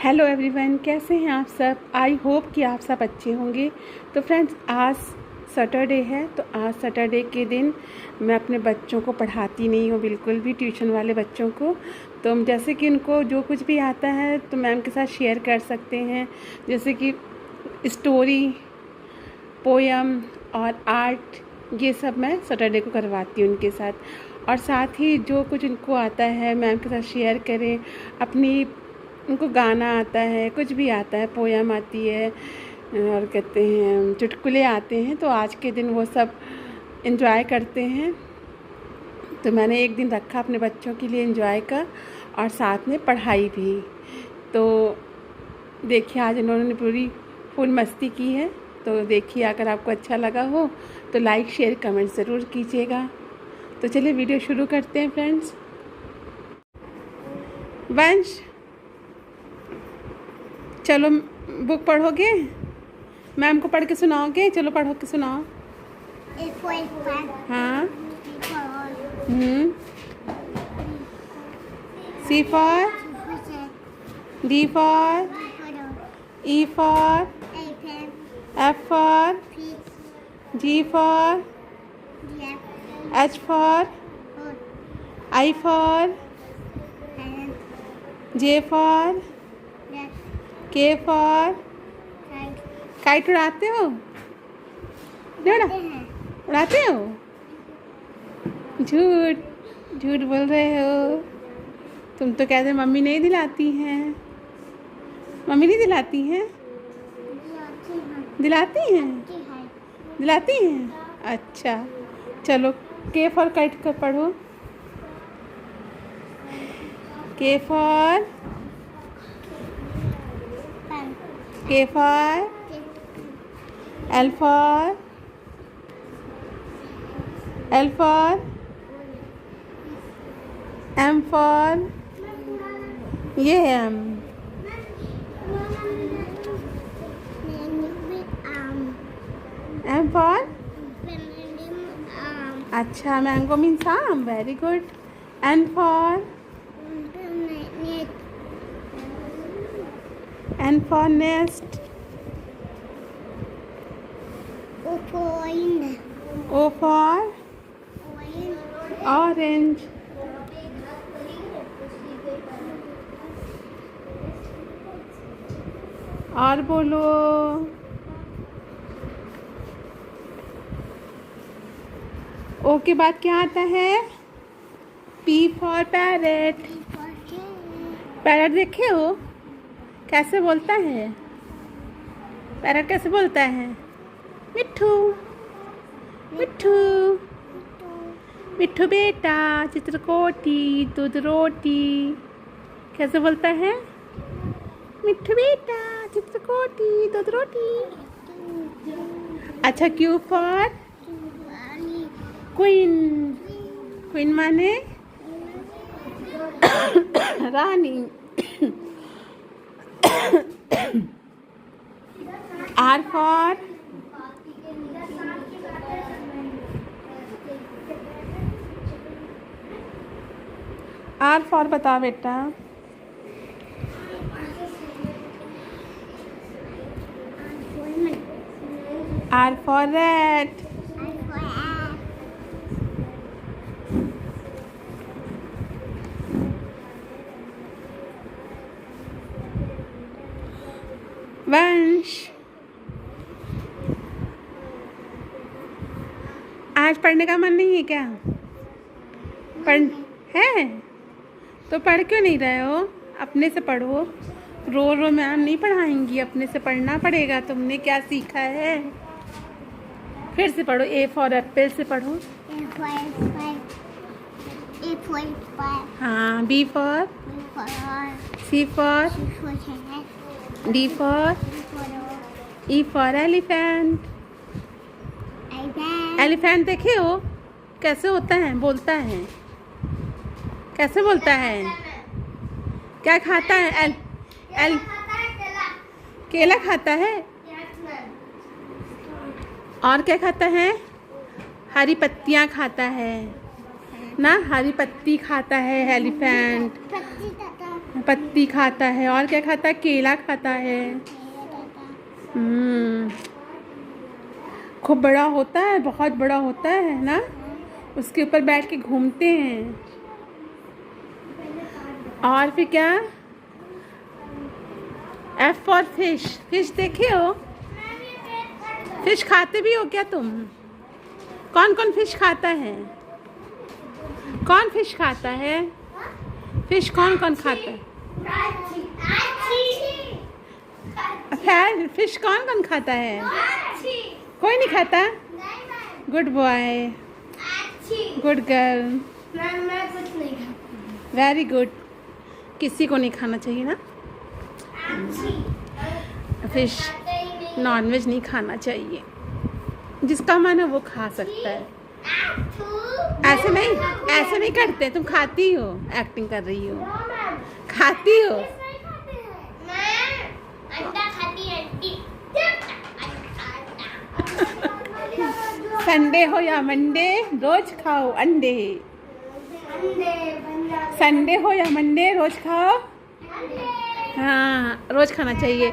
Hello everyone, कैसे हैं आप सब। आई होप कि आप सब अच्छे होंगे। तो फ्रेंड्स, आज सैटरडे है, तो आज सैटरडे के दिन मैं अपने बच्चों को पढ़ाती नहीं हूँ, बिल्कुल भी, ट्यूशन वाले बच्चों को। तो जैसे कि उनको जो कुछ भी आता है तो मैम के साथ शेयर कर सकते हैं, जैसे कि स्टोरी, पोयम और आर्ट, ये सब मैं सैटरडे को करवाती हूँ उनके साथ। और साथ ही जो कुछ उनको आता है मैम के साथ शेयर करें। अपनी उनको गाना आता है, कुछ भी आता है, पोयम आती है और कहते हैं चुटकुले आते हैं, तो आज के दिन वो सब एंजॉय करते हैं। तो मैंने एक दिन रखा अपने बच्चों के लिए एंजॉय का, और साथ में पढ़ाई भी। तो देखिए, आज इन्होंने पूरी फुल मस्ती की है। तो देखिए, अगर आपको अच्छा लगा हो तो लाइक शेयर कमेंट ज़रूर कीजिएगा। तो चलिए वीडियो शुरू करते हैं फ्रेंड्स। वंश, चलो बुक पढ़ोगे, मैम को पढ़ के सुनाओगे। चलो पढ़ो के सुनाओ। हाँ। C for, D for, E for, F for, G for, H for, I for, J for, K for kite. उड़ाते हो? उड़ाते हो? झूठ झूठ बोल रहे हो। तुम तो कहते मम्मी नहीं दिलाती हैं। मम्मी नहीं दिलाती हैं? दिलाती हैं? दिलाती हैं। अच्छा, चलो के फॉर काइट का पढ़ो। के for, K for L for M for, ये है M। M for, अच्छा, मैंगो मीन्स आम, very good. N for, N for nest, O for orange, और बोलो। ओ के बाद क्या आता है? P for parrot। पैरट देखे हो कैसे बोलता है? पैरट कैसे बोलता है? मिट्ठू मिट्ठू मिट्ठू बेटा, चित्रकोटी दूध रोटी। कैसे बोलता है? मिट्ठू बेटा, चित्रकोटी दूध रोटी। अच्छा, क्यू फॉर क्वीन। क्वीन माने रानी। R for बता बेटा। R for rat। वंश, आज पढ़ने का मन नहीं है क्या? पढ़ है तो पढ़ क्यों नहीं रहे हो? अपने से पढ़ो। रो रो मैम नहीं पढ़ाएंगी, अपने से पढ़ना पड़ेगा। तुमने क्या सीखा है? फिर से पढ़ो। ए फॉर एप्पल से पढ़ो। हाँ। B for, C for, D for, E for elephant. Elephant देखे हो कैसे होता है? बोलता है कैसे बोलता है? क्या खाता है? एल केला खाता है। और क्या खाता है? हरी पत्तियाँ खाता है ना, हरी पत्ती खाता है एलिफेंट। पत्ती खाता है और क्या खाता है, केला खाता है। खूब बड़ा होता है, बहुत बड़ा होता है ना, उसके ऊपर बैठ के घूमते हैं। और फिर क्या, एफ फॉर फिश। फिश देखे हो, फिश खाते भी हो क्या तुम? कौन कौन फिश खाता है? कौन फिश खाता है? फिश कौन कौन खाता है? खैर फिश कौन कौन खाता है? कोई नहीं खाता। Good boy, good girl, very good. किसी को नहीं खाना चाहिए ना फिश, नॉनवेज नहीं खाना चाहिए। जिसका मन है वो खा सकता है। ऐसे नहीं करते। तुम खाती हो, एक्टिंग कर रही हो, खाती हो। संडे हो या मंडे, रोज खाओ अंडे। संडे हो या मंडे, रोज खाओ। हाँ, रोज खाना चाहिए।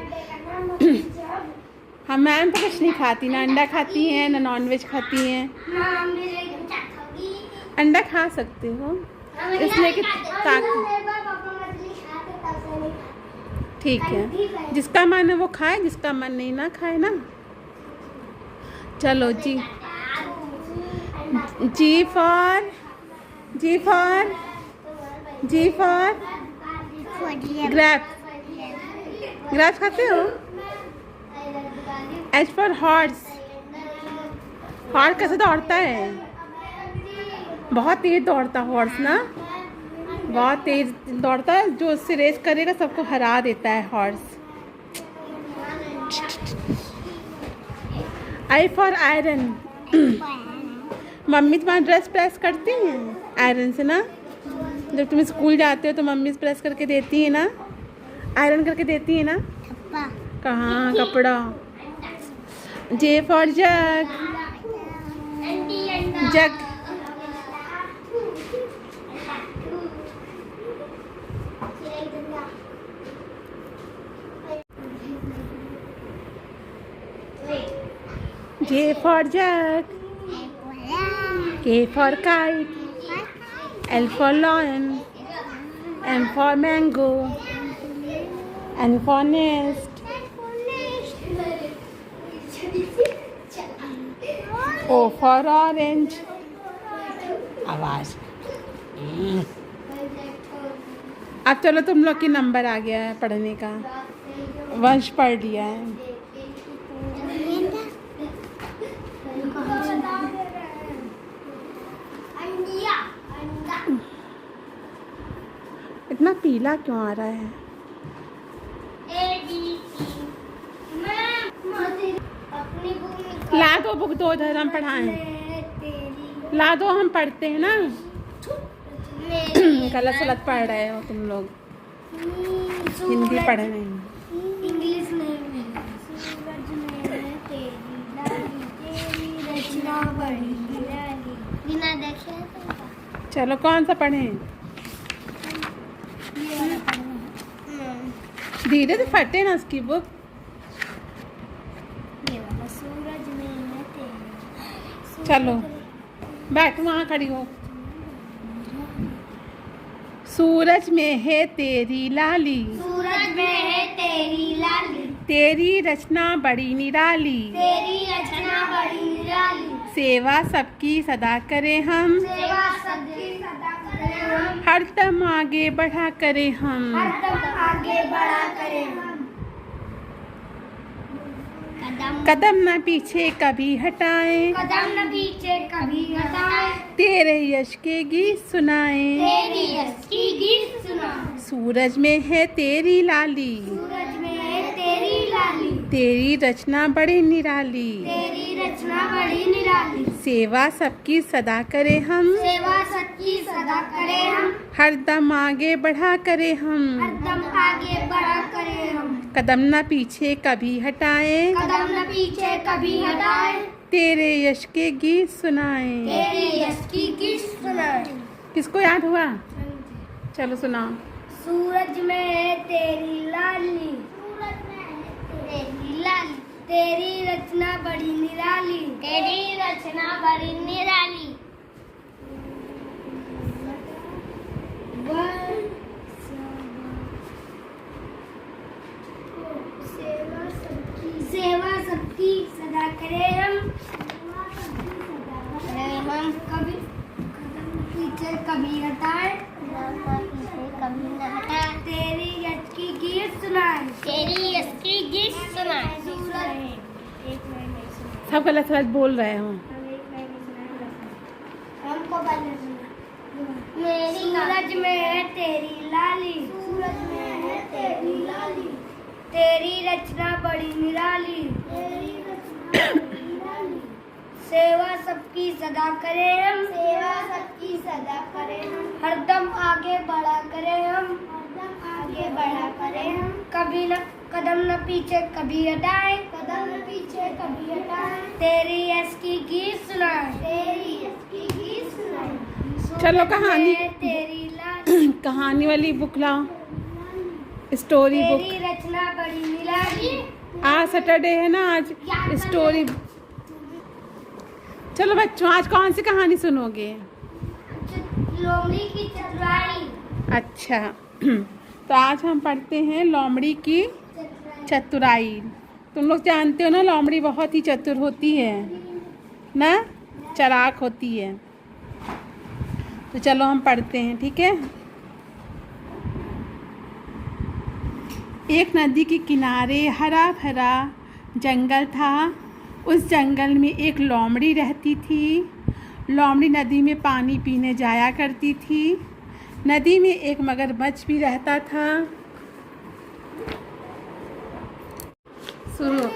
हाँ, मैम तो कुछ नहीं खाती, ना अंडा खाती हैं ना नॉनवेज खाती हैं। अंडा खा सकते हो इसलिए कि ठीक है, जिसका मन है वो खाए, जिसका मन नहीं ना खाए ना। चलो जी, जी फॉर ग्रैप। ग्रैप खाते हो? H for horse. हॉर्स कैसे दौड़ता है? बहुत तेज दौड़ता हॉर्स ना, बहुत तेज दौड़ता है। जो उससे रेस करेगा सबको हरा देता है horse. I for iron. Mummy तुम्हारा ड्रेस प्रेस करती हैं आयरन से ना? जब तुम स्कूल जाते हो तो मम्मी प्रेस करके देती है ना, आयरन करके देती है ना? कहाँ कपड़ा। J for jug. Jug. J for jug, K for kite, L for lion, M for mango, N for nest, O for orange। आवाज। अब चलो, तुम लोग की नंबर आ गया है पढ़ने का। वंश पढ़ लिया है। इतना पीला क्यों आ रहा है? ला दो बुक, दो इधर हम पढ़ाएं। ला दो, हम पढ़ते हैं ना। गलत सलत पढ़ रहे हो तुम लोग, हिंदी पढ़ रहे हैं। इंग्लिश चलो, कौन सा पढ़ें? धीरे से फटे ना उसकी बुक। चलो बैठ, वहाँ खड़ी हो। सूरज में है तेरी लाली, सूरज में है तेरी लाली, तेरी रचना बड़ी निराली, तेरी रचना बड़ी निराली। सेवा सबकी सदा करें हम, सेवा सबकी सदा करें हम, हरदम आगे बढ़ा करें हम, हरदम आगे बढ़ा करें हम। कदम न पीछे कभी हटाएं, कदम न पीछे कभी हटाए, तेरे यश के गीत सुनाएं, तेरी यश की गीत सुना। सूरज में है तेरी लाली, सूरज में है तेरी लाली, तेरी रचना बड़ी निराली, तेरी रचना बड़ी निराली। सेवा सबकी सदा करें हम, सेवा सबकी सदा करें हम, हरदम आगे बढ़ा करें हम, हरदम आगे बढ़ा करें हम। कदम न पीछे कभी हटाएं, कदम न पीछे कभी हटाए, तेरे यश के गीत सुनाएं। तेरी यश की गीत सुनाए। किसको याद हुआ? चलो सुनाओ। सूरज में है तेरी लाली, सूरज में है तेरी लाली, तेरी रचना बड़ी निराली, तेरी रचना बड़ी निराली। सेवा सबकी सदा करें हम, कभी पीछे कभी हटाए, कभी न हटाए, तेरी यश की गीत सुनाए, तेरी यश की गीत सुनाए। सब गलत गलत बोल रहे हो। हमको मेरी सूरज में है तेरी लाली, सूरज में है तेरी लाली, तेरी रचना बड़ी निराली, तेरी रचना बड़ी निराली। सेवा सबकी सदा करें हम, सेवा सबकी सदा करें हम, हरदम आगे बढ़ा करें हम, हरदम आगे बढ़ा करें हम, कभी न कदम न पीछे कभी हटाए, कदम न पीछे कभी हटाए, तेरी यश की गीत सुनाए, तेरी यश की गीत सुनाए। चलो कहानी तेरी लाली, कहानी वाली बुक लाओ, स्टोरी बुक। तेरी रचना बड़ी निराली। आज सैटरडे है ना, आज स्टोरी। चलो बच्चों, आज कौन सी कहानी सुनोगे? लोमड़ी की चतुराई। अच्छा तो आज हम पढ़ते हैं लोमड़ी की चतुराई। तुम लोग जानते हो ना, लोमड़ी बहुत ही चतुर होती है ना, चालाक होती है। तो चलो हम पढ़ते हैं, ठीक है। एक नदी के किनारे हरा भरा जंगल था। उस जंगल में एक लोमड़ी रहती थी। लोमड़ी नदी में पानी पीने जाया करती थी। नदी में एक मगरमच्छ भी रहता था। सुनो,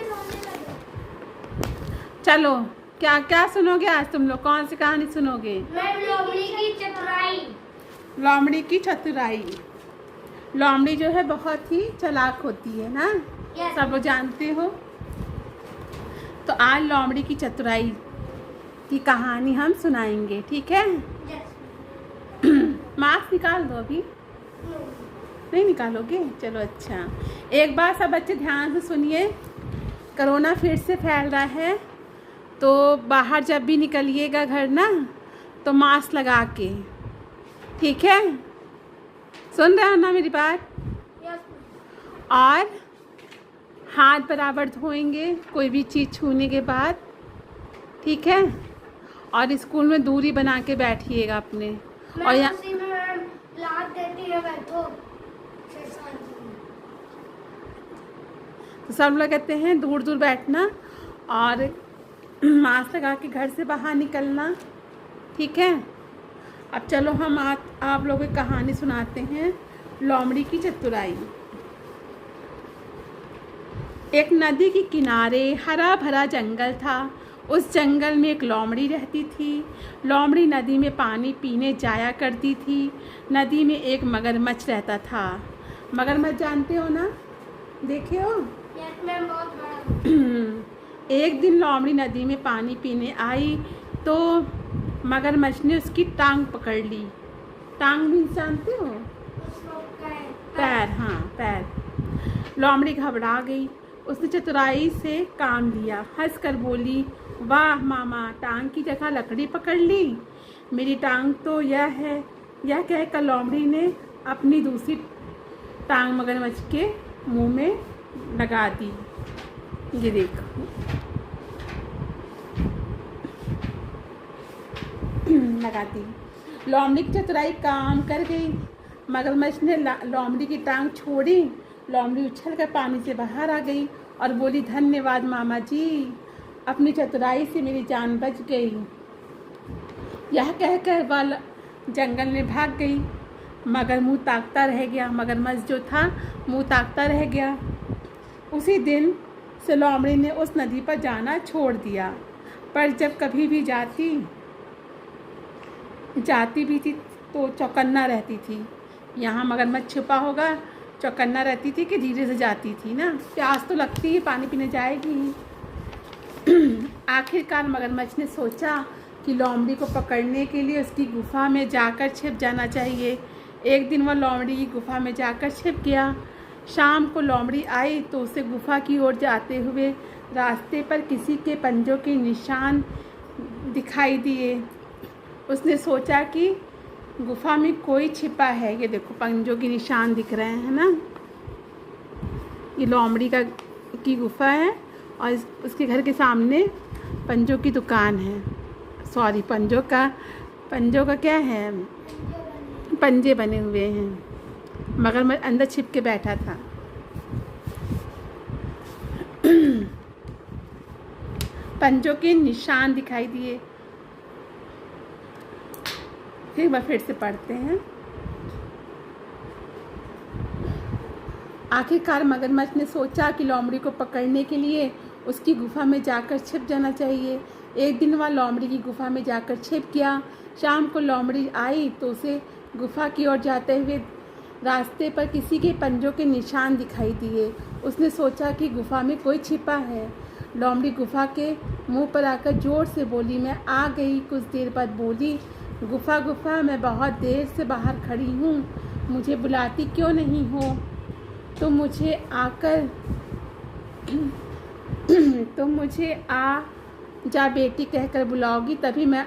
चलो क्या क्या सुनोगे आज तुम लोग? कौन सी कहानी सुनोगे? लोमड़ी की चतुराई। लोमड़ी की चतुराई। लोमड़ी जो है बहुत ही चालाक होती है ना, सब लोग जानते हो। तो आज लोमड़ी की चतुराई की कहानी हम सुनाएंगे, ठीक है। मास्क निकाल दो अभी। नहीं निकालोगे? चलो अच्छा। एक बार सब बच्चे ध्यान से सुनिए। कोरोना फिर से फैल रहा है, तो बाहर जब भी निकलिएगा घर ना, तो मास्क लगा के, ठीक है। सुन रहे हो ना मेरी बात? और हाथ बराबर धोएंगे कोई भी चीज़ छूने के बाद, ठीक है। और स्कूल में दूरी बना के बैठिएगा अपने। और यहाँ तो सब लोग कहते हैं दूर दूर बैठना और मास्क लगा के घर से बाहर निकलना, ठीक है। अब चलो हम आप लोगों को कहानी सुनाते हैं, लोमड़ी की चतुराई। एक नदी के किनारे हरा भरा जंगल था। उस जंगल में एक लोमड़ी रहती थी। लोमड़ी नदी में पानी पीने जाया करती थी। नदी में एक मगरमच्छ रहता था। मगरमच्छ जानते हो ना, देखे हो? एक दिन लोमड़ी नदी में पानी पीने आई तो मगरमच्छ ने उसकी टांग पकड़ ली। टांग भी जानते हो? पैर, हाँ पैर। लोमड़ी घबरा गई। उसने चतुराई से काम लिया। हंस कर बोली, वाह मामा, टांग की जगह लकड़ी पकड़ ली। मेरी टांग तो यह है। यह कहकर लोमड़ी ने अपनी दूसरी टांग मगरमच्छ के मुंह में लगा दी। ये देखो, लगा दी। लोमड़ी की चतुराई काम कर गई। मगरमच्छ ने लोमड़ी की टांग छोड़ी। लोमड़ी उछल कर पानी से बाहर आ गई और बोली, धन्यवाद मामा जी, अपनी चतुराई से मेरी जान बच गई। यह कहकर वह जंगल में भाग गई। मगर मुंह ताकता रह गया। मगरमच्छ जो था मुंह ताकता रह गया। उसी दिन से लोमड़ी ने उस नदी पर जाना छोड़ दिया। पर जब कभी भी जाती भी थी तो चौकन्ना रहती थी। यहाँ मगरमच्छ छुपा होगा, चौकन्ना रहती थी कि धीरे से जाती थी ना, प्यास तो लगती है, पानी पीने जाएगी। आखिरकार मगरमच्छ ने सोचा कि लोमड़ी को पकड़ने के लिए उसकी गुफा में जाकर छिप जाना चाहिए। एक दिन वह लोमड़ी की गुफा में जाकर छिप गया। शाम को लोमड़ी आई तो उसे गुफा की ओर जाते हुए रास्ते पर किसी के पंजों के निशान दिखाई दिए। उसने सोचा कि गुफा में कोई छिपा है। ये देखो पंजों के निशान दिख रहे हैं ना। ये लोमड़ी की गुफा है और उसके घर के सामने पंजों की दुकान है। सॉरी, पंजों का क्या है, पंजे बने हुए हैं। मगरमच्छ अंदर छिप के बैठा था। पंजों के निशान दिखाई दिए। फिर से पढ़ते हैं। आखिरकार मगरमच्छ ने सोचा कि लोमड़ी को पकड़ने के लिए उसकी गुफा में जाकर छिप जाना चाहिए। एक दिन वह लोमड़ी की गुफा में जाकर छिप गया। शाम को लोमड़ी आई तो उसे गुफा की ओर जाते हुए रास्ते पर किसी के पंजों के निशान दिखाई दिए। उसने सोचा कि गुफा में कोई छिपा है। लोमड़ी गुफा के मुंह पर आकर जोर से बोली, मैं आ गई। कुछ देर बाद बोली, गुफा गुफा, मैं बहुत देर से बाहर खड़ी हूँ, मुझे बुलाती क्यों नहीं हो? तुम मुझे आ जा बेटी कहकर बुलाओगी तभी मैं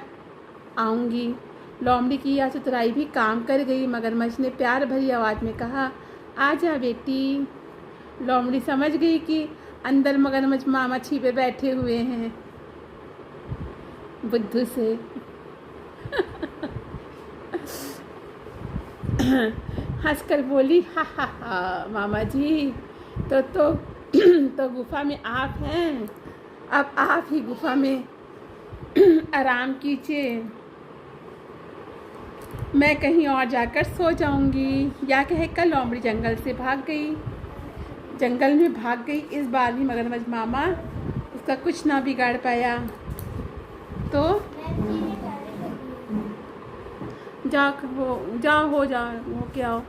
आऊँगी। लोमड़ी की यह चतुराई भी काम कर गई। मगरमच्छ ने प्यार भरी आवाज़ में कहा, आ जा बेटी। लोमड़ी समझ गई कि अंदर मगरमच्छ मामा छिपे बैठे हुए हैं। बुद्धू से हंसकर बोली, हा हा हा मामा जी, तो गुफा में आप हैं। अब आप ही गुफा में आराम कीजिए, मैं कहीं और जाकर सो जाऊंगी। या कहकर लोमड़ी जंगल में भाग गई। इस बार भी मगरमच्छ मामा उसका कुछ ना बिगाड़ पाया। तो जाओ के आओ।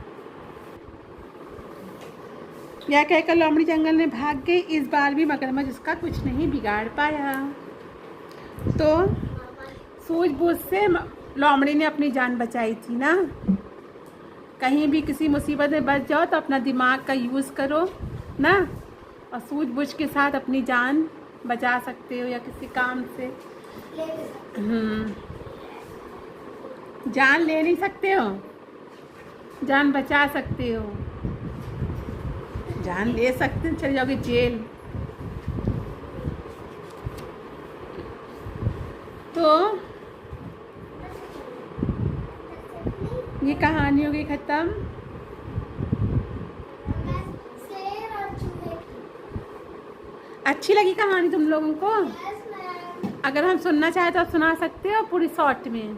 या कहकर लोमड़ी जंगल में भाग गई। इस बार भी मगरमच्छ उसका कुछ नहीं बिगाड़ पाया। तो सूझबूझ से लोमड़ी ने अपनी जान बचाई थी ना। कहीं भी किसी मुसीबत में बच जाओ तो अपना दिमाग का यूज़ करो ना, और सूझबूझ के साथ अपनी जान बचा सकते हो या किसी काम से। जान ले नहीं सकते हो, जान बचा सकते हो। जान ले सकते हो, चले जाओगे जेल। तो ये कहानी हो गई ख़त्म। अच्छी लगी कहानी तुम लोगों को? अगर हम सुनना चाहे तो आप सुना सकते हो पूरी शॉर्ट में,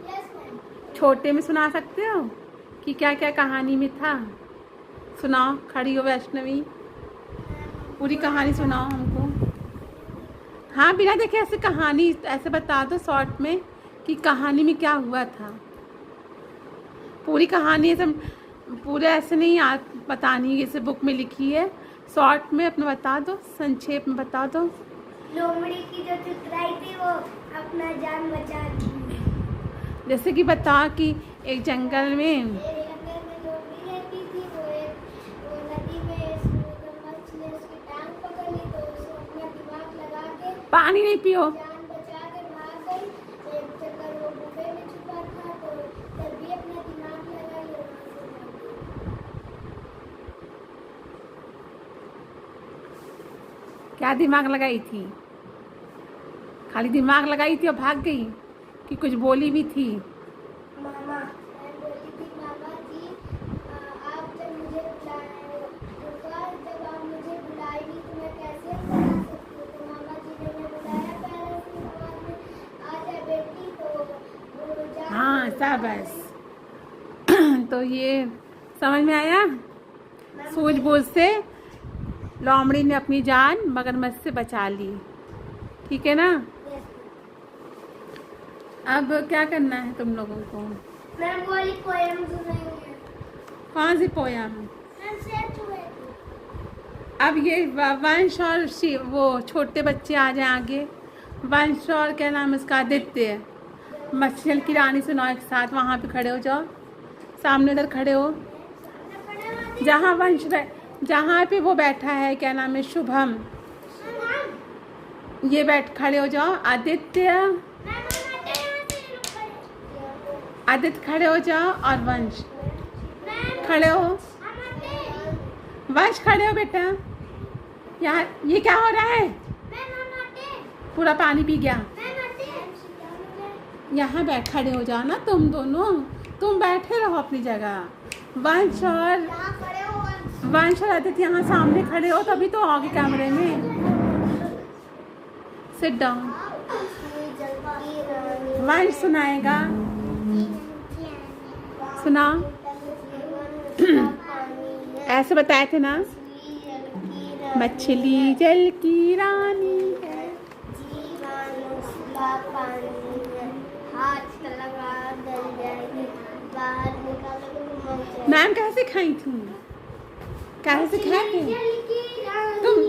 छोटे में सुना सकते हो कि क्या क्या कहानी में था। सुनाओ, खड़ी हो वैष्णवी, पूरी कहानी सुनाओ हमको। हाँ, बिना देखे ऐसे कहानी ऐसे बता दो शॉर्ट में कि कहानी में क्या हुआ था। पूरी कहानी ऐसे पूरे ऐसे नहीं बतानी, जैसे बुक में लिखी है। शॉर्ट में अपना बता दो, संक्षेप में बता दो। लोमड़ी की जो चतुराई थी वो अपना जान बचा ली। जैसे कि बता कि एक जंगल में लोमड़ी रहती थी। वो नदी में मगरमच्छ ने उसकी टांग पकड़ ली तो उसने अपना दिमाग लगा के पानी नहीं पियो, जान बचा के भाग गई। एक चक्कर वो गुफे में छुपा था तो तब भी अपना दिमाग लगाई और वहाँ से भाग गई। क्या दिमाग लगाई थी? खाली दिमाग लगाई थी और भाग गई कि कुछ बोली भी थी? मामा, मैं बोली थी, मामा जी आप जब मुझे जब आप मुझे बुलाएगी तो मैं कैसे बता सकती हूँ? तो मामा जी ने मुझे बुलाया पहले उसकी आवाज़ में, आ जा बेटी। तो वो जा। हाँ, शाबाश। तो ये समझ में आया? सूझबूझ से लोमड़ी ने अपनी जान मगरमच्छ से बचा ली। ठीक है ना? अब क्या करना है तुम लोगों को? मैं बोली पोएम सुनाएंगे। कौन सी पोयम? अब ये वंश और वो छोटे बच्चे आ जाए आगे। वंश और क्या नाम है इसका, आदित्य। मछली की रानी सुनाओ एक साथ। वहाँ पे खड़े हो जाओ, सामने उधर खड़े हो। जहाँ वंश जहाँ पे वो बैठा है, क्या नाम है, शुभम, ये बैठ, खड़े हो जाओ। आदित्य, आदित्य खड़े हो जाओ, और वंश खड़े हो। वंश खड़े हो बेटा। यहाँ ये क्या हो रहा है? पूरा पानी पी गया। यहाँ बैठ, खड़े हो जाओ ना तुम दोनों, तुम बैठे रहो अपनी जगह। वंश और आदित्य यहाँ सामने खड़े हो, तभी तो आओगे कैमरे में। Sit down. वंश सुनाएगा, सुना। ऐसे बताए थे ना, मछली जल की रानी है, जीवन उसका पानी है, हाथ लगा डल जाएगी, बाहर निकालोगे तो मर जाएगी। मैम कैसे खाई थी? कैसे खाए थे?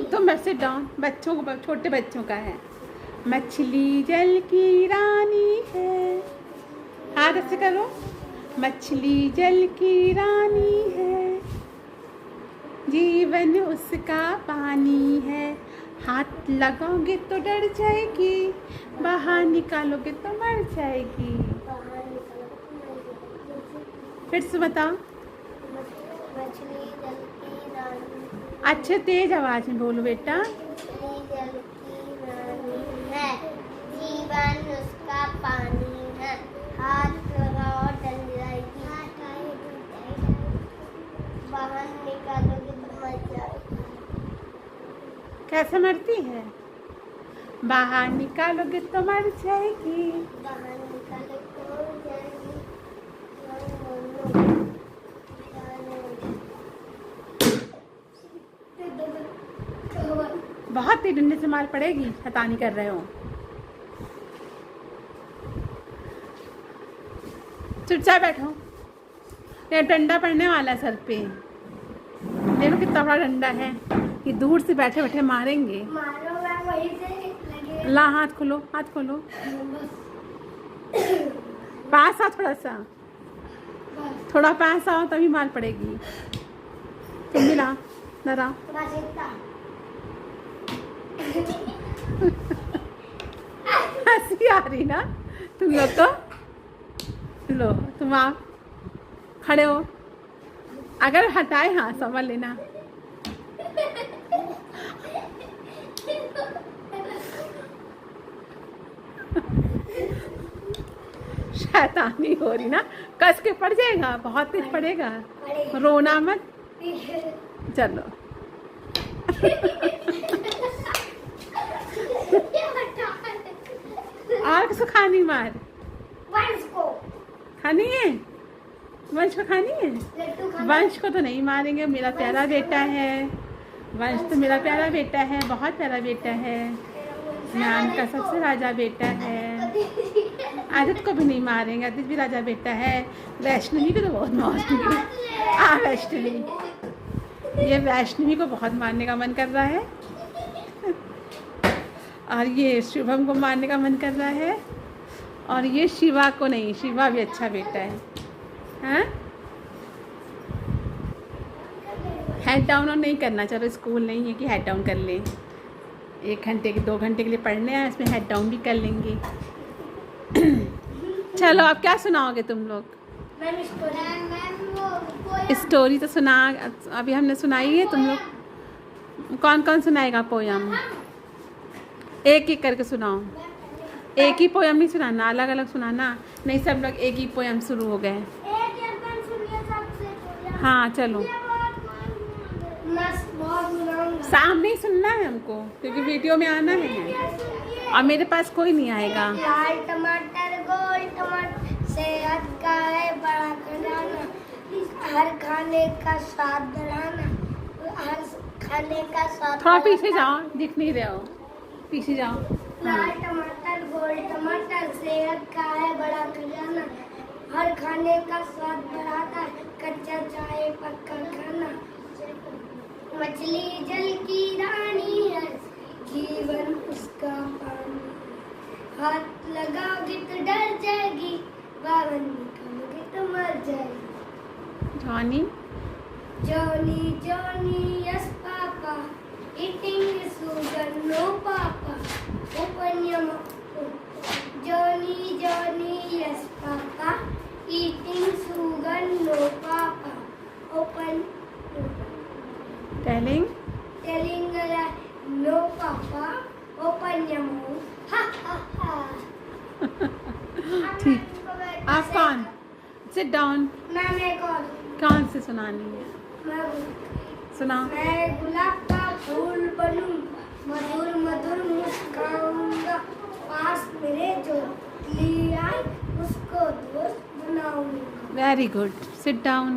तुम बस सिट डाउन। बच्चों को, छोटे बच्चों का है। मछली जल की रानी है, हाथ ऐसे करो। मछली जल की रानी है, जीवन उसका पानी है, हाथ लगाओगे तो डर जाएगी, बाहर निकालोगे तो मर जाएगी। फिर से बताओ। मछली जल की रानी, अच्छे तेज आवाज में बोलो बेटा। मछली जल की रानी है, जीवन उसका पानी है, हाथ लगाओ डल जाएगी, बाहर निकालोगे तो मर जाएगी। कैसे मरती है? बाहर निकालोगे तो मर जाएगी। बाहर निकालोगे तो मर जाएगी। बहुत तेज डंडे से मार पड़ेगी, शैतानी कर रहे हो। चुपचाप बैठो, ये डंडा पड़ने वाला है सर पे। देखो कितना बड़ा डंडा है, ये दूर से बैठे बैठे मारेंगे। मारो, मैं वहीं से लगे। ला, हाथ खोलो, हाथ खोलो। पास आओ थोड़ा सा, थोड़ा पास आओ, तभी मार पड़ेगी। तुम भी ला, डरा। हंसी आ रही ना तुम लोग को? लो, तुम आप खड़े हो, अगर हटाए हाँ समझ लेना। शैतानी हो रही ना, कस के पड़ जाएगा, बहुत तेज पड़ेगा, रोना मत। चलो। और किसको खानी मार? वंश को खानी है, वंश को खानी है। लड्डू खाना। वंश को तो नहीं मारेंगे, मेरा प्यारा बेटा है। वंश तो मेरा प्यारा बेटा है, बहुत प्यारा बेटा है, मैम का सबसे राजा बेटा है। आदित्य को भी नहीं मारेंगे, आदित्य भी राजा बेटा है। वैष्णवी को तो बहुत मारेंगे। वैष्णवी, ये वैष्णवी को बहुत मारने का मन कर रहा है, और ये शुभम को मारने का मन कर रहा है, और ये शिवा को नहीं, शिवा भी अच्छा बेटा है। हाँ, हेड डाउन और नहीं करना। चलो, स्कूल नहीं है कि हेड डाउन कर ले। 1 घंटे के 2 घंटे के लिए पढ़ने आए, इसमें हेड डाउन भी कर लेंगे। चलो, अब क्या सुनाओगे तुम लोग? स्टोरी तो सुना, अभी हमने सुनाई है। तुम लोग कौन कौन सुनाएगा पोयम? एक एक करके सुनाओ। एक ही पोयम नहीं सुनाना, अलग अलग सुनाना। नहीं, सब लोग एक ही पोयम शुरू हो गए। हाँ चलो, सामने ही सुनना है हमको, क्योंकि वीडियो में आना है, और मेरे पास कोई नहीं आएगा। लाल टमाटर, गोल टमाटर, सेहत का है बड़ा खजाना, हर खाने का स्वाद बढ़ाना, हर खाने का स्वाद। थोड़ा पीछे जाओ, दिख नहीं रहे हो, पीछे जाओ। लाल टमाटर, गोल टमाटर, सेहत का है बड़ा खजाना, हर खाने का स्वाद बढ़ाता है, कच्चा चाहे पक्का खाना। मछली जल की रानी है, जीवन उसका पानी, हाथ लगाओगे तो डर जाएगी, बाहर निकालोगे तो मर जाएगी। Johnny, Johnny Johnny, Johnny, yes, Papa. Eating sugar, no, Papa. Open your mouth. Johnny, Johnny, yes, Papa. Eating sugar, no, Papa. Open. Telling Telling a lie, no, Papa. Open your mouth. Ha ha ha. ठीक। आप कौन? Sit down. मैं कौन? कौन से सुनानी है? मैं सुना। मैं गुलाब का फूल बनूं, मधुर मधुर मुस्कुराऊंगा, पास मेरे जो ली आए उसको दोस्त बनाऊंगा। Very good, sit down.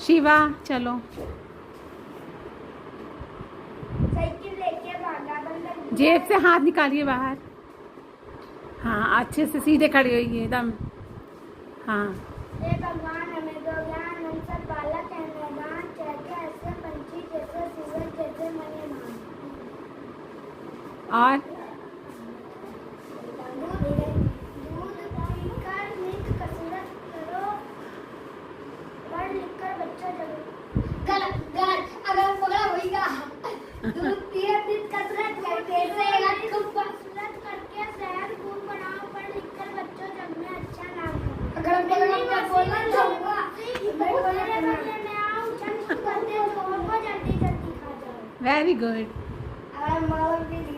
Shiva चलो। साइकिल लेके भागा बंदर। जेब से हाथ निकालिए बाहर। हाँ, अच्छे से सीधे खड़े होइए एकदम। हाँ, हे भगवान हमें दो ज्ञान, हम सब बालक हैं मैदान, चहके ऐसे पंछी जैसे सूरज जैसे मने मान। और दूध पीकर नित कसरत करो, पढ़ लिख कर बच्चा जगो। गलत गलत, अगर पकड़ा होगा। दूध पिए नित कसरत करके सेहत खूब कसरत करके सेहत खूब बनाओ, पढ़ लिख कर बच्चों जग में अच्छा नाम करो। अगर पकड़ा बोलना चाहूँगा, मैं आऊँ चंद करते हो तो हमको जल्दी जल्दी खा जाओ। Very good. अगर मार भी दी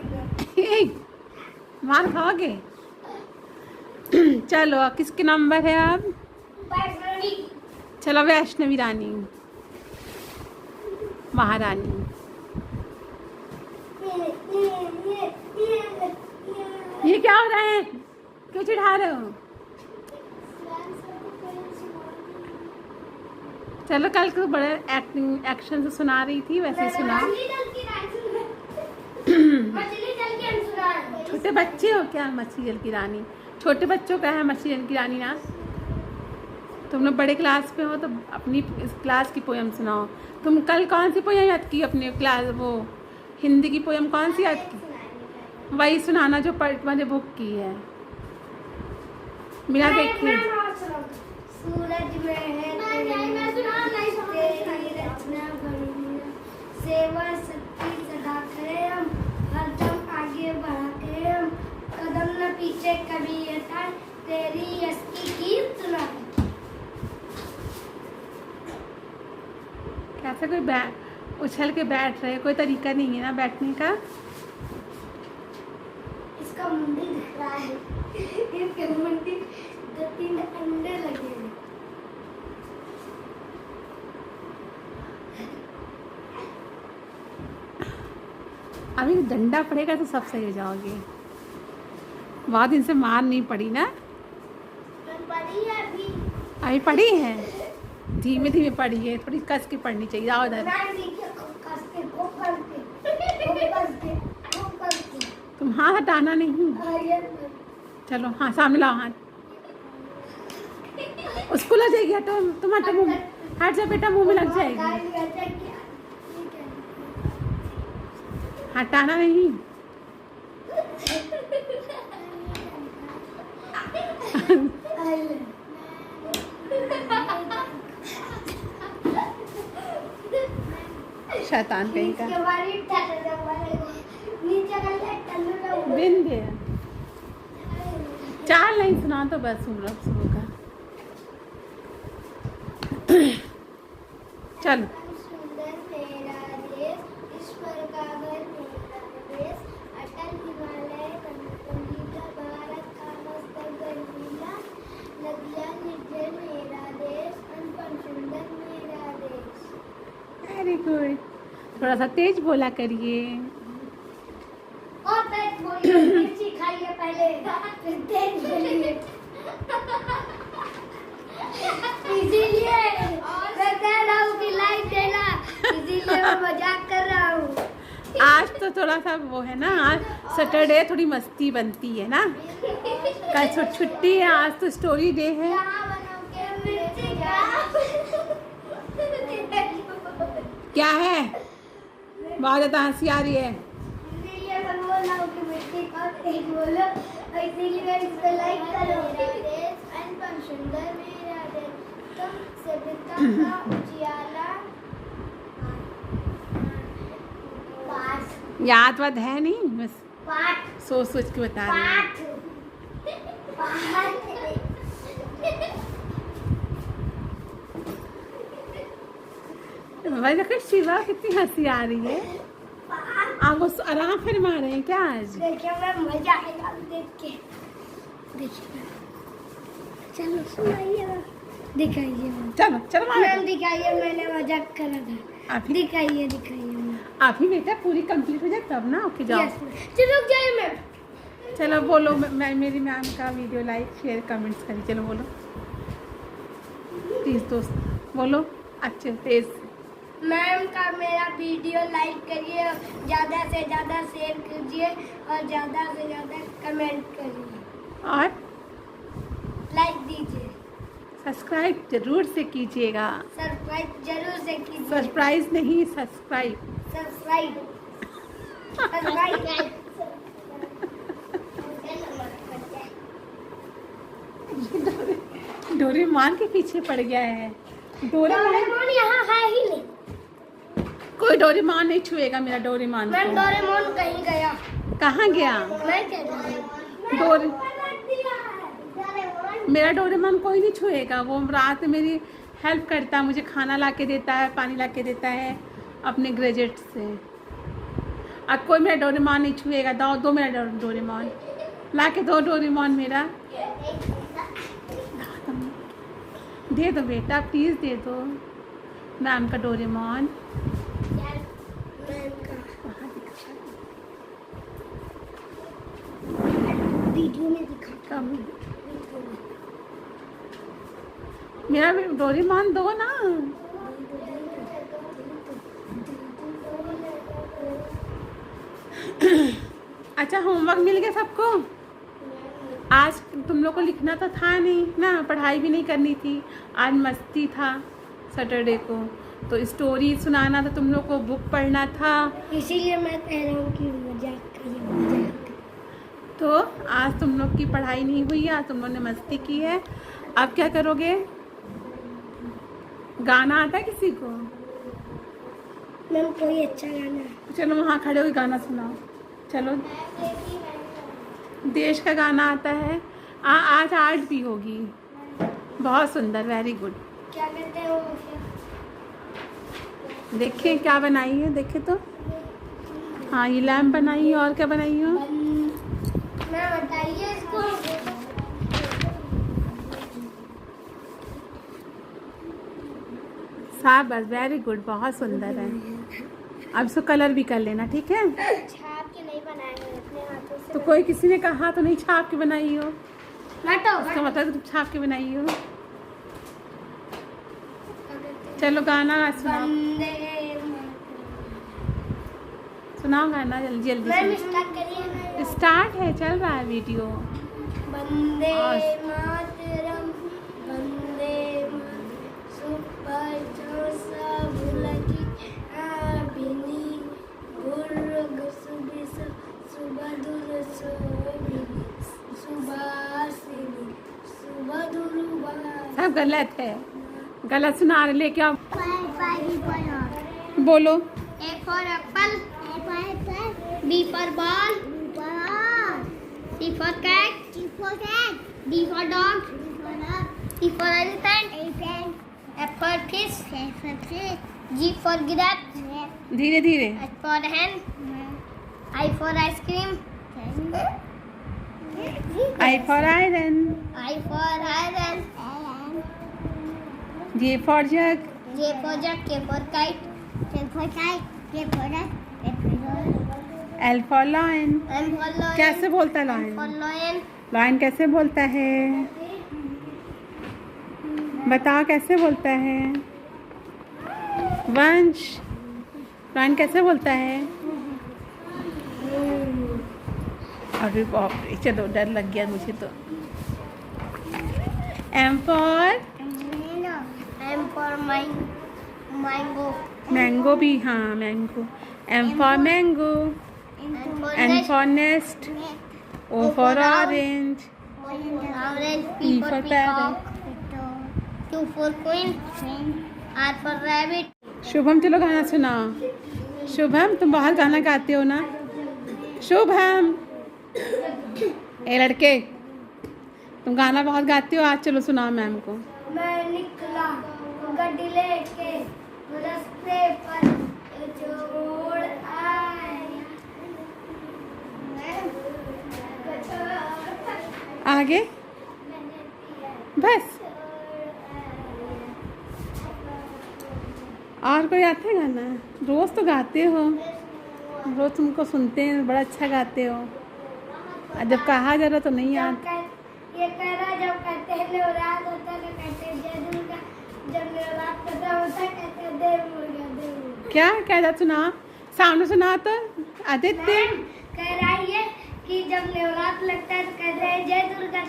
मार खाओगे? चलो, किसके नंबर है अब? वैष्णवी। चलो, वैष्णवी रानी, महारानी। ये क्या हो रहा है? क्यों चिढ़ा रहे हो? चलो, कल को बड़े एक्टिंग एक्शन से सुना रही थी, वैसे ही सुना। छोटे बच्चे हो क्या? मछली जल की रानी। छोटे बच्चों का है मछली जल की रानी ना। तुम लोग बड़े क्लास पे हो तो अपनी क्लास की पोयम सुनाओ। तुम कल कौन सी पोयम याद की अपने क्लास? वो हिंदी की पोयम कौन सी याद की? वही सुनाना जो मैंने बुक की है, बिना देखिए। सूरज में है तेरी रचना बड़ी, सेवा सच्ची सदा करे हम, हरदम आगे बढ़ा करे हम, कदम न पीछे कभी हटाए, तेरी यश की गीत सुनाए। कैसे कोई उछल के बैठ रहे? कोई तरीका नहीं है ना बैठने का? इसका मुंडी दिख रहा है, इसके मुंडी 2-3 अंडे लगे हैं। अभी डंडा पड़ेगा तो सब सही हो जाओगे। बहुत दिन से मार नहीं पड़ी ना? पड़ी है अभी। अभी पड़ी है, धीमे धीमे पड़ी है, थोड़ी कस के पड़नी चाहिए। आओ इधर। तुम हाथ हटाना नहीं। चलो, हाँ सामने लाओ हाथ। उसको लग जाएगी। हटो, तुम हटो, मुंह हट जा बेटा, मुंह में लग जाएगी। हटाना नहीं। शैतान कहीं का। बिन दे 4 लाइन सुना तो बस सुन लो शुरू का। चल। सुंदर मेरा देश, ईश्वर का घर मेरा देश, अटल हिमालय कंदीला, भारत का मस्तक गंजीला, नदियाँ निर्जल मेरा देश, अनपढ़ सुंदर मेरा देश। Very good. थोड़ा सा तेज बोला करिए। और तेज बोलिए, मिर्ची खाइए पहले, फिर तेज बोलिए। इसीलिए मैं कह रहा हूँ कि लाइक देना, इसीलिए मैं मजाक कर रहा हूँ। आज तो थोड़ा सा वो है ना, आज सैटरडे थोड़ी मस्ती बनती है ना। कल छुट्टी है, आज तो स्टोरी डे है। मिर्ची क्या है? बहुत ज़्यादा हंसी आ रही है। इसीलिए मैं बोल रहा हूँ कि मिर्ची खाओ, तेज बोलो, इसीलिए इसको लाइक करो। मेरा देश अनपढ़ सुंदर मेरा देश, तुम सभ्यता का उजियाला, याद वाद है नहीं, बस पाठ सोच सोच के बता रही हूँ। भाई देखो शिवा कितनी हंसी आ रही है। आप वो आराम फरमा रहे हैं क्या आज? देखिए मैं मजा आएगा देख के। देखिए चलो सुनाइए मैम, दिखाइए मैम। चलो चलो मैम दिखाइए, मैंने मजाक करा था। आप ही दिखाइए दिखाइए मैम। आप ही बेटा पूरी कंप्लीट हो जाए तब ना। ओके जाओ। Yes ma'am. चलो रुक जाइए मैम। चलो बोलो, मैं मेरी मैम का वीडियो लाइक शेयर कमेंट्स करिए। चलो बोलो प्लीज़ दोस्त, बोलो अच्छे तेज। मैम का मेरा वीडियो लाइक करिए, ज़्यादा से ज़्यादा शेयर कीजिए और ज़्यादा से ज़्यादा कमेंट करिए और लाइक दीजिए। सब्सक्राइब जरूर से कीजिएगा। सब्सक्राइब जरूर से कीजिए। सरप्राइज नहीं, सब्सक्राइब। Subscribe subscribe. डोरेमोन के पीछे पड़ गया है। डोरेमोन यहाँ है ही नहीं। कोई डोरेमोन नहीं छुएगा मेरा डोरेमोन मैम को। डोरेमोन कहीं गया। कहाँ गया? मैं कह रही हूँ डोरे मेरा डोरेमोन कोई नहीं छुएगा। वो रात में मेरी हेल्प करता है, मुझे खाना ला के देता है, पानी ला के देता है अपने ग्रेजेट से। अब कोई मेरा डोरेमोन नहीं छुएगा। दो मेरा डोरेमोन ला के दो। डोरेमोन मेरा दे दो बेटा, प्लीज़ दे दो मैम का डोरेमोन। वीडियो में दिखा। कम मेरा भी डोरेमोन दो ना। अच्छा होमवर्क मिल गया सबको? आज तुम लोग को लिखना तो था नहीं ना, पढ़ाई भी नहीं करनी थी। आज मस्ती था सैटरडे को, तो स्टोरी सुनाना था तुम लोग को, बुक पढ़ना था। इसीलिए मैं कह रहा हूँ कि मजाक करिए मजाक। तो आज तुम लोग की पढ़ाई नहीं हुई, आज तुम लोग ने मस्ती की है। अब क्या करोगे? गाना आता है किसी को? मैम कोई अच्छा गाना। चलो वहाँ खड़े होकर गाना सुनाओ। चलो देश का गाना आता है। आज आर्ट भी होगी, बहुत सुंदर, वेरी गुड। क्या कहते हैं वो? देखें क्या बनाई है, देखे तो। हाँ ये लैम्प बनाई है, और क्या बनाई हो? मैं बताइए इसको। शाबाश, वेरी गुड, बहुत सुंदर है। अब इसको कलर भी कर लेना, ठीक है? छाप के नहीं बनाए हैं अपने हाथों से। तो कोई किसी ने कहा तो नहीं छाप के बनाई हो, हटो इसका मतलब तुम छाप के बनाई हो। चलो गाना सुनाओ, सुनाओ गाना जल्दी जल्दी मैम से। स्टार्ट करिए। स्टार्ट है, चल रहा है वीडियो। वंदे मातरम वंदे सुपर जोसा बुलकी आबिनी गुरुग सुबिस सुबदुर सोबिनी सुबासिनी सुबदुरुबा। सब गलत है, गलत सुना रहे, लेके आओ। बोलो। A for apple. B for ball. C for cat. D for dog. E for elephant. F for fish. G for giraffe. धीरे धीरे। H for hen. I for ice cream. I for iron. I for iron. J for jug. J for jug. K for kite. K for duck. L for lion. M for lion. कैसे बोलता है N for lion? lion. Lion कैसे बोलता है? बताओ कैसे बोलता है? वंश, लॉयन कैसे बोलता है? अरे बाप रे, चलो डर लग गया मुझे तो। M for M for mango. Mango भी, हाँ mango. M for mango. N for nest. O for orange. Orange. P P for for peacock. Q for queen. R for rabbit. Shubham चलो गाना सुनाओ। शुभम तुम बहुत गाना गाते हो ना? शुभम, ए लड़के, तुम गाना बहुत गाते हो, आज चलो सुनाओ मैम को। मैं निकला गड्डी लेके रास्ते पर छोड़ आगे बस। और कोई आता है गाना? रोज़ तो गाते हो, रोज़ तुमको सुनते हैं, बड़ा अच्छा गाते हो, और जब कहा जा रहा तो नहीं याद। ये कह रहा जब कहते हैं नवरात होता है तो कहते हैं जय दुर्गा, जब नवरात खत्म होता है कहते हैं देव मुर्गा देव मुर्गा। क्या कह रहा? सुना, सामने सुना तो आदित्य। कह रहा है कि जब नवरात लगता है तो कहते हैं जय दुर्गा,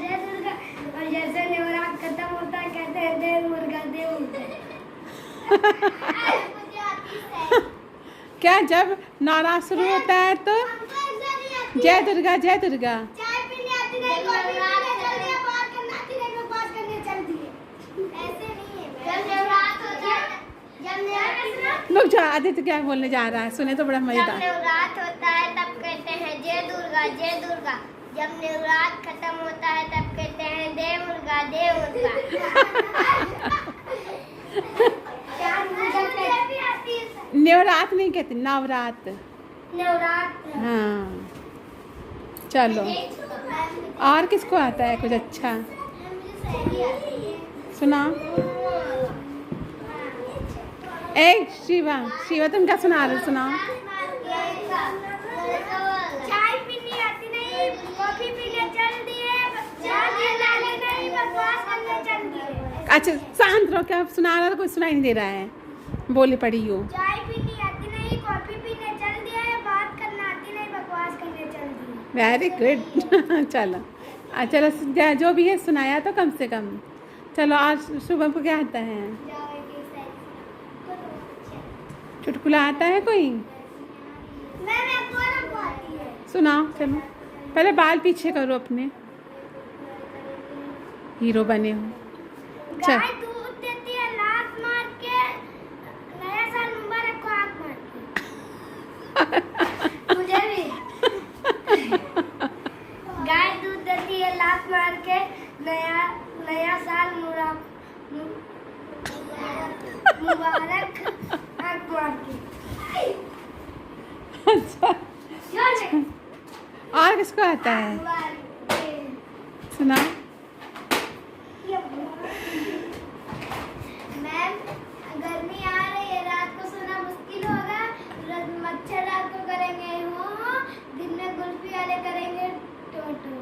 और जैसे नवरात खत्म होता है कहते हैं देव मुर्गा देव मुर्गा। क्या जब नवरात शुरू होता है तो जय दुर्गा जय दुर्गा। चाय पीने आती नहीं, कॉफी पीने चल दिए, बात करने आती नहीं, बकवास करने चल दिए। ऐसे नहीं है। जब नवरात होता है, जब नवरात लोग जा, आदित्य क्या बोलने जा रहा है, सुने तो बड़ा जब मजेदार। नवरात होता है तब कहते हैं जय दुर्गा जय दुर्गा, जब नवरात खत्म होता है तब कहते हैं देव मुर्गा देव मुर्गा। नवरात नहीं कहते, नवरात। नवरात। हाँ चलो, और किसको आता है कुछ अच्छा सुना? ए शिवा, शिवा तुम क्या सुना रहे हो? सुनाओ। चाय पीनी आती नहीं, कॉफी पीने चल दिए, नहीं बकवास करने चल दिए। अच्छा शांत रहो, क्या सुना रहा? कुछ सुनाई नहीं दे रहा है, बोली पड़ी हो। चाय पीनी आती नहीं, कॉफी पीने चल दिए, बात करना आती नहीं, बकवास करने चल दिए। Very good. चलो चलो, जो भी है सुनाया तो कम से कम। चलो, आज शुभम को क्या आता है? चुटकुला आता है कोई? सुनाओ। चलो पहले बाल पीछे करो अपने, हीरो बने हो। चल गाय दूध देती है लात मार के, नया साल मुबारक को आग मार के। मुझे भी। गाय दूध देती है लात मार के, नया साल मुबारक आग मार के। अच्छा, और किसको आता है? सुना। मैम गर्मी आ रही है, रात को सोना मुश्किल होगा, मच्छर रात को करेंगे हो, दिन में गुल्फी वाले करेंगे टोटो।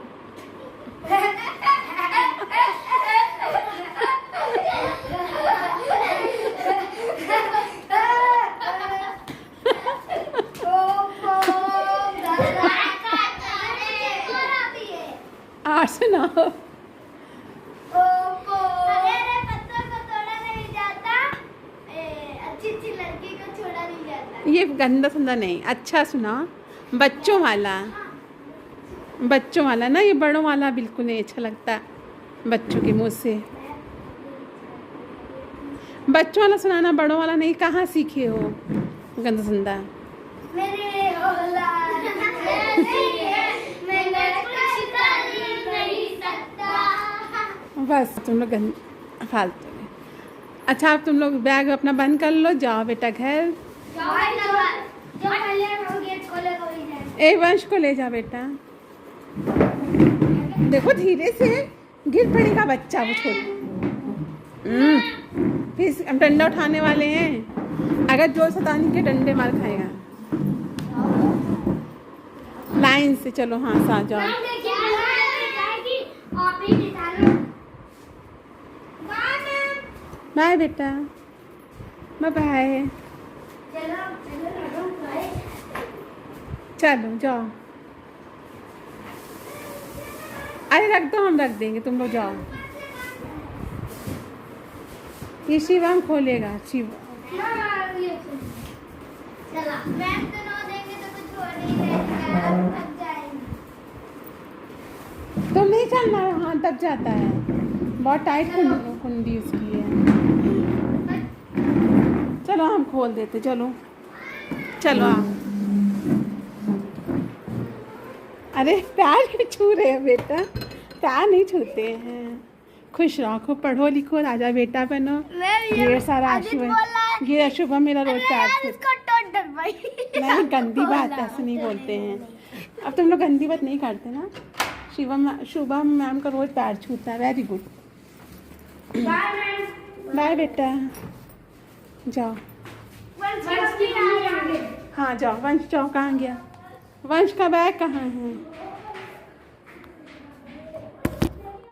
और सुनाओ। ये गंदा संदा नहीं, अच्छा सुना, बच्चों वाला। बच्चों वाला ना, ये बड़ों वाला बिल्कुल नहीं अच्छा लगता बच्चों के मुंह से। बच्चों वाला सुनाना, बड़ों वाला नहीं। कहाँ सीखे हो गंदा संदा? बस तुम लोग फालतू में। अच्छा, अब तुम लोग बैग अपना बंद कर लो, जाओ बेटा घर। ए वंश को ले जा बेटा। देखो धीरे से गिर पड़ेगा बच्चा, वो छोड़। फिर हम डंडा उठाने वाले हैं, अगर जोर सतानी के डंडे मार खाएगा। लाइन से चलो, हाँ सा जाओ। बाय बेटा, बाय बाय। चलो जाओ। अरे रख दो, हम रख देंगे, तुम लोग जाओ। ये शिवम खोलेगा। शिव तुम नहीं चलना, हाँ दब जाता है, बहुत टाइट कुंडी उसकी है। चलो हम खोल देते, चलो। चलो आप। अरे पैर क्यों छू रहे हो बेटा? पैर नहीं छूते हैं। खुश रहो, खूब पढ़ो लिखो, राजा बेटा बनो। ढेर सारा शुभम, ये शुभम मेरा रोज पैर छूता। नहीं, गंदी बात ऐसे नहीं बोलते हैं। अब तुम लोग गंदी बात नहीं करते ना। शुभम मैम का रोज पैर छूता है। वेरी गुड, बाय बेटा, जाओ। हाँ जाओ। वंश जाओ, कहाँ गया? वंश का बैग कहाँ है?